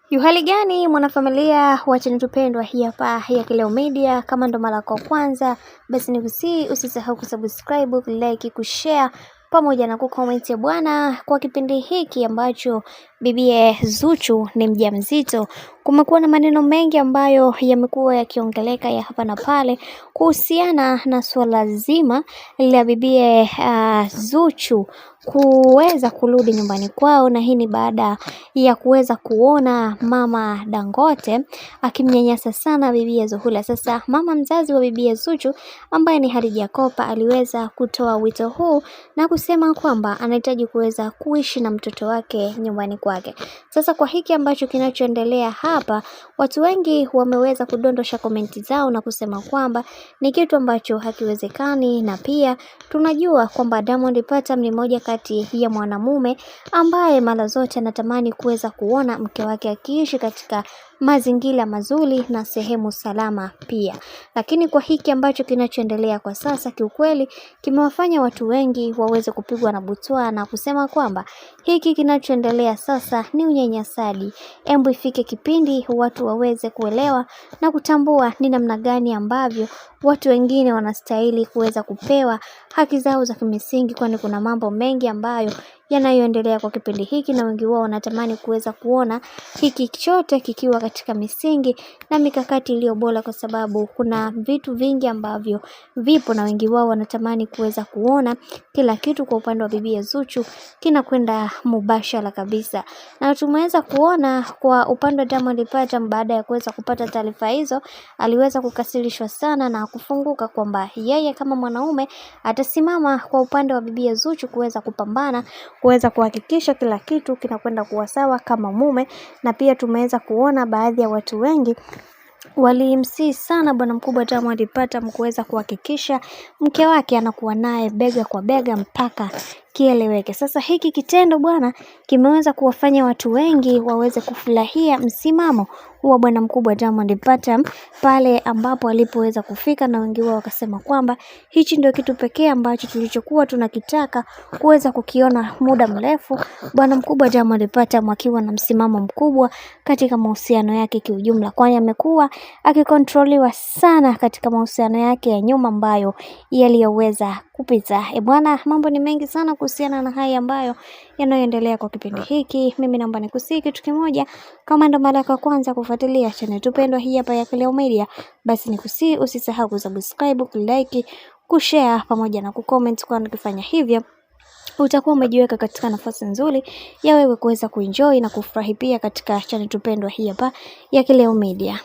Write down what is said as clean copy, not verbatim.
Yuhali gani mwanafamilia wa channel tupendwa hii hapa ya Kileo Media. Kama ndo mara yako kwanza, basi usisahau kusubscribe, like, kushare pamoja na kucomment bwana. Kwa kipindi hiki ambacho bibie Zuchu ni mjamzito, kumekuwa na maneno mengi ambayo yamekuwa yakiongeleka ya hapa na pale kuhusiana na swala zima la bibie Zuchu kuweza kurudi nyumbani kwao, na hii ni baada ya kuweza kuona mama Dangote akimnyanyasa sana bibie Zuhura. Sasa mama mzazi wa bibie Zuchu ambaye ni Khadija Kopa aliweza kutoa wito huu na kusema kwamba anahitaji kuweza kuishi na mtoto wake nyumbani kwake. Sasa kwa hiki ambacho kinachoendelea hapa, watu wengi wameweza kudondosha komenti zao na kusema kwamba ni kitu ambacho hakiwezekani, na pia tunajua kwamba Diamond Platnumz ni moja kati ya mwanamume ambaye mara zote anatamani kuweza kuona mke wake akiishi katika mazingira mazuri na sehemu salama pia. Lakini kwa hiki ambacho kinachoendelea kwa sasa, kiukweli kimewafanya watu wengi waweze kupigwa na butwaa na kusema kwamba hiki kinachoendelea sasa ni unyanyasaji. Embu ifike kipindi watu waweze kuelewa na kutambua ni namna gani ambavyo watu wengine wanastahili kuweza kupewa haki zao za kimsingi, kwani kuna mambo mengi ambayo yanayoendelea kwa kipindi hiki na wengi wao wanatamani kuweza kuona hiki chote kikiwa katika misingi na mikakati iliyo bora, kwa sababu kuna vitu vingi ambavyo vipo na wengi wao wanatamani kuweza kuona kila kitu kwa upande wa bibi Zuchu kinakwenda mubashara kabisa. Na tumeweza kuona kwa upande wa Diamond Platnumz, baada ya kuweza kupata taarifa hizo, aliweza kukasirishwa sana na kufunguka kwamba yeye kama mwanaume atasimama kwa upande wa bibi Zuchu kuweza kupambana, kuweza kuhakikisha kila kitu kinakwenda kuwa sawa kama mume. Na pia tumeweza kuona baadhi ya watu wengi walimsihi sana bwana mkubwa Diamond Platnumz kuweza kuhakikisha mke wake anakuwa naye bega kwa bega mpaka kieleweke. Sasa hiki kitendo bwana kimeweza kuwafanya watu wengi waweze kufurahia msimamo wa bwana mkubwa Diamond Platnumz pale ambapo alipoweza kufika, na wengi wao wakasema kwamba hichi ndio kitu pekee ambacho tulichokuwa tunakitaka kuweza kukiona muda mrefu, bwana mkubwa Diamond Platnumz akiwa na msimamo mkubwa katika mahusiano yake kiujumla, kwani amekuwa akikontroliwa sana katika mahusiano yake ya nyuma ambayo yaliyoweza kupita. Bwana, mambo ni mengi sana kuhusiana na haya ambayo yanayoendelea kwa kipindi hiki. Mimi naomba nikusii kitu kimoja, kama ndo mara ya kwanza kufuatilia channel tupendwa hii hapa ya Kileo Media, basi nikusii usisahau kusubscribe, kulike, kushare pamoja na kucomment, kwa ukifanya hivyo utakuwa umejiweka katika nafasi nzuri ya wewe kuweza kuenjoy na kufurahi pia katika channel tupendwa hii hapa ya Kileo Media.